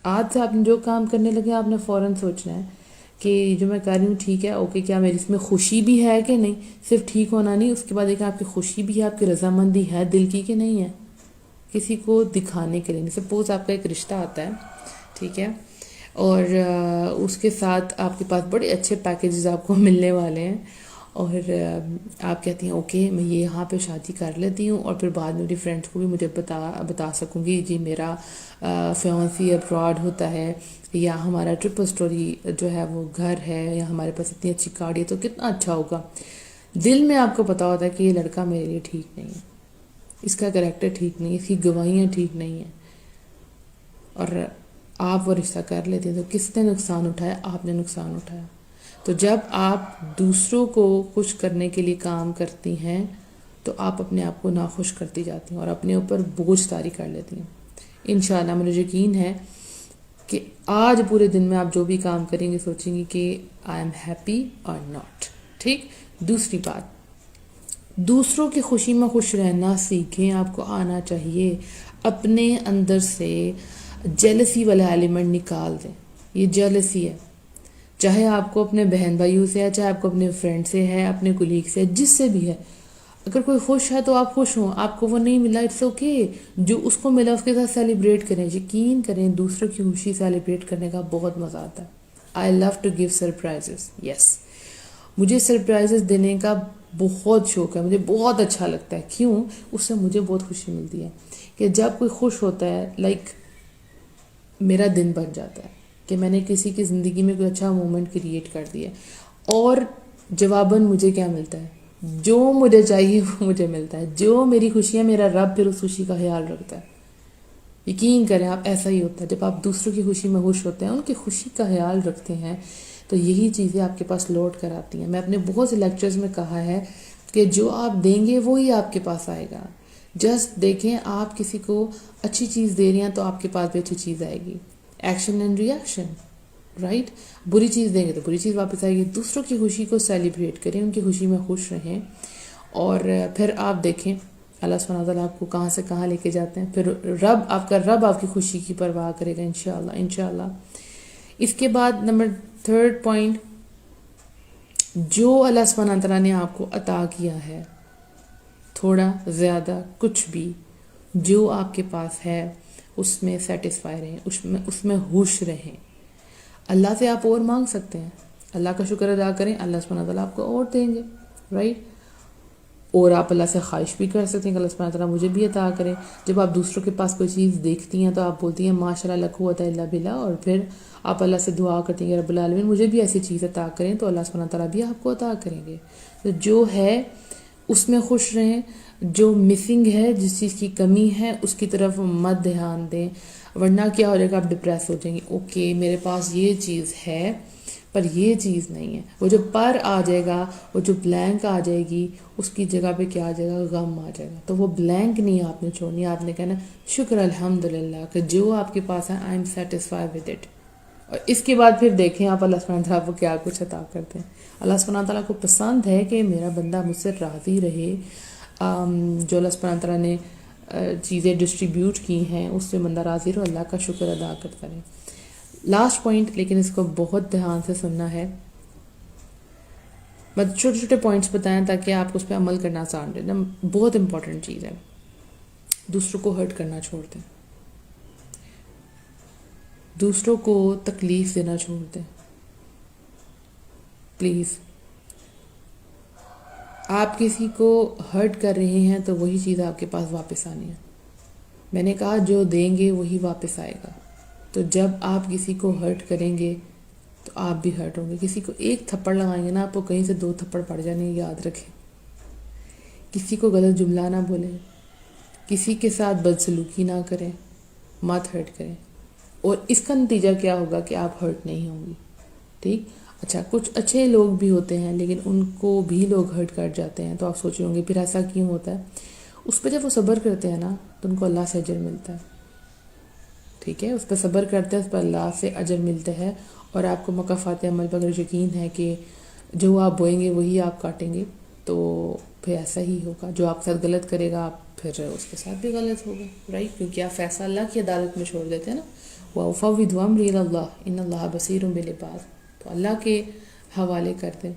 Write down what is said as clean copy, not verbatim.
آج سے آپ نے جو کام کرنے لگے آپ نے فوراً سوچنا ہے کہ جو میں کر رہی ہوں ٹھیک ہے، اوکے، کیا میری اس میں خوشی بھی ہے کہ نہیں. صرف ٹھیک ہونا نہیں، اس کے بعد دیکھیں آپ کی خوشی بھی ہے، آپ کی رضامندی ہے دل کی کہ نہیں ہے، کسی کو دکھانے کے لیے نہیں. سپوز آپ کا ایک رشتہ آتا ہے، ٹھیک ہے، اور اس کے ساتھ آپ کے پاس بڑے اچھے پیکیجز آپ کو ملنے والے ہیں، اور آپ کہتی ہیں اوکے میں یہ یہاں پہ شادی کر لیتی ہوں، اور پھر بعد میں میری فرینڈس کو بھی مجھے بتا سکوں گی جی میرا فیونسی ابراڈ ہوتا ہے، یا ہمارا ٹرپل سٹوری جو ہے وہ گھر ہے، یا ہمارے پاس اتنی اچھی گاڑی ہے، تو کتنا اچھا ہوگا. دل میں آپ کو پتا ہوتا ہے کہ یہ لڑکا میرے لیے ٹھیک نہیں ہے، اس کا کریکٹر ٹھیک نہیں ہے، اس کی گواہیاں ٹھیک نہیں ہیں، اور آپ وہ رشتہ کر لیتے ہیں. تو کس نے نقصان اٹھایا؟ آپ نے نقصان اٹھایا. تو جب آپ دوسروں کو خوش کرنے کے لیے کام کرتی ہیں تو آپ اپنے آپ کو ناخوش کرتی جاتی ہیں اور اپنے اوپر بوجھ طاری کر لیتی ہیں. انشاءاللہ مجھے یقین ہے کہ آج پورے دن میں آپ جو بھی کام کریں گے سوچیں گے کہ آئی ایم ہیپی اور ناٹ. ٹھیک. دوسری بات، دوسروں کی خوشی میں خوش رہنا سیکھیں. آپ کو آنا چاہیے اپنے اندر سے جیلسی والا ایلیمنٹ نکال دیں. یہ جیلسی ہے، چاہے آپ کو اپنے بہن بھائیوں سے ہے، چاہے آپ کو اپنے فرینڈ سے ہے، اپنے کولیگ سے، جس سے بھی ہے. اگر کوئی خوش ہے تو آپ خوش ہوں، آپ کو وہ نہیں ملا اٹس اوکے. جو اس کو ملا اس کے ساتھ سیلیبریٹ کریں. یقین کریں دوسروں کی خوشی سیلیبریٹ کرنے کا بہت مزہ آتا ہے. آئی لو ٹو گیو سرپرائزز. یس، مجھے سرپرائزز دینے کا بہت شوق ہے، مجھے بہت اچھا لگتا ہے. کیوں؟ اس سے مجھے بہت خوشی ملتی ہے کہ جب کوئی خوش ہوتا ہے، لائک میرا دن بن جاتا ہے کہ میں نے کسی کی زندگی میں کوئی اچھا مومنٹ کریٹ کر دیا. اور جواباً مجھے کیا ملتا ہے؟ جو مجھے چاہیے وہ مجھے ملتا ہے. جو میری خوشی ہے میرا رب پھر اس خوشی کا خیال رکھتا ہے. یقین کریں آپ، ایسا ہی ہوتا ہے جب آپ دوسروں کی خوشی میں خوش ہوتے ہیں، ان کی خوشی کا خیال رکھتے ہیں، تو یہی چیزیں آپ کے پاس لوٹ کر آتی ہیں. میں اپنے بہت سے لیکچرز میں کہا ہے کہ جو آپ دیں گے وہی آپ کے پاس آئے گا. جسٹ دیکھیں آپ کسی کو اچھی چیز دے رہے ہیں تو آپ کے پاس بھی اچھی چیز آئے گی. Action and reaction, right. بری چیز دیں گے تو بری چیز واپس آئے گی. دوسروں کی خوشی کو سیلیبریٹ کریں، ان کی خوشی میں خوش رہیں، اور پھر آپ دیکھیں اللہ سبحانہ وتعالیٰ آپ کو کہاں سے کہاں لے کے جاتے ہیں. پھر رب آپ کی خوشی کی پرواہ کرے گا انشاءاللہ انشاءاللہ. اس کے بعد نمبر 3 پوائنٹ، جو اللہ سبحانہ وتعالیٰ نے آپ کو عطا کیا ہے، تھوڑا زیادہ کچھ بھی، جو آپ کے پاس ہے اس میں سیٹسفائی رہیں، اس میں خوش رہیں. اللہ سے آپ اور مانگ سکتے ہیں، اللہ کا شکر ادا کریں، اللہ سبحانہ وتعالیٰ آپ کو اور دیں گے، رائٹ. اور آپ اللہ سے خواہش بھی کر سکتے ہیں کہ اللہ سبحانہ وتعالیٰ مجھے بھی عطا کرے. جب آپ دوسروں کے پاس کوئی چیز دیکھتی ہیں تو آپ بولتی ہیں ماشاء اللہ لا قوت الا باللہ، اور پھر آپ اللہ سے دعا کرتی ہیں کہ رب العالمین مجھے بھی ایسی چیز عطا کریں، تو اللہ سبحانہ وتعالیٰ بھی آپ کو عطا کریں گے. تو جو ہے اس میں خوش رہیں. جو مسنگ ہے، جس چیز کی کمی ہے، اس کی طرف مت دھیان دیں، ورنہ کیا ہو جائے گا، آپ ڈپریس ہو جائیں گے. اوکے میرے پاس یہ چیز ہے پر یہ چیز نہیں ہے. وہ جو پر آ جائے گا، وہ جو بلینک آ جائے گی، اس کی جگہ پہ کیا آ جائے گا؟ غم آ جائے گا. تو وہ بلینک نہیں آپ نے چھوڑنی، آپ نے کہنا شکر الحمدللہ کہ جو آپ کے پاس ہے I am satisfy with it. اور اس کے بعد پھر دیکھیں آپ اللہ سبحانہ تعالیٰ کو کیا کچھ عطا کرتے ہیں. اللہ سبحانہ تعالیٰ کو پسند ہے کہ میرا بندہ مجھ سے راضی رہے. جو اللہ سبحانہ تعالیٰ نے چیزیں ڈسٹریبیوٹ کی ہیں اس سے بندہ راضی رہو، اللہ کا شکر ادا کرتا رہے. لاسٹ پوائنٹ، لیکن اس کو بہت دھیان سے سننا ہے. میں چھوٹے چھوٹے پوائنٹس بتائیں تاکہ آپ اس پہ عمل کرنا آسان رہے. بہت امپورٹنٹ چیز ہے، دوسروں کو ہرٹ کرنا چھوڑ دیں، دوسروں کو تکلیف دینا چھوڑ دیں پلیز. آپ کسی کو ہرٹ کر رہے ہیں تو وہی چیز آپ کے پاس واپس آنی ہے. میں نے کہا جو دیں گے وہی واپس آئے گا. تو جب آپ کسی کو ہرٹ کریں گے تو آپ بھی ہرٹ ہوں گے. کسی کو ایک تھپڑ لگائیں گے نا، آپ کو کہیں سے 2 تھپڑ پڑ جانے، یاد رکھیں. کسی کو غلط جملہ نہ بولیں، کسی کے ساتھ بدسلوکی نہ کریں، مت ہرٹ کریں. اور اس کا نتیجہ کیا ہوگا کہ آپ ہرٹ نہیں ہوں گی. ٹھیک. اچھا، کچھ اچھے لوگ بھی ہوتے ہیں لیکن ان کو بھی لوگ ہرٹ کر جاتے ہیں، تو آپ سوچ رہے ہوں گے پھر ایسا کیوں ہوتا ہے. اس پہ جب وہ صبر کرتے ہیں نا تو ان کو اللہ سے اجر ملتا ہے. ٹھیک ہے، اس پہ صبر کرتے ہیں، اس پہ اللہ سے اجر ملتا ہے. اور آپ کو مکافات عمل پر اگر یقین ہے کہ جو آپ بوئیں گے وہی آپ کاٹیں گے، تو پھر ایسا ہی ہوگا. جو آپ کے ساتھ غلط کرے گا آپ پھر اس کے ساتھ بھی غلط ہوگا، رائٹ. کیونکہ آپ فیصلہ اللہ کی عدالت میں چھوڑ دیتے ہیں نا. وَأُفَوِّضُ أَمْرِي إِلَى اللَّهِ إِنَّ اللَّهَ بَصِيرٌ بِالْعِبَادِ، تو اللہ کے حوالے کر دیں.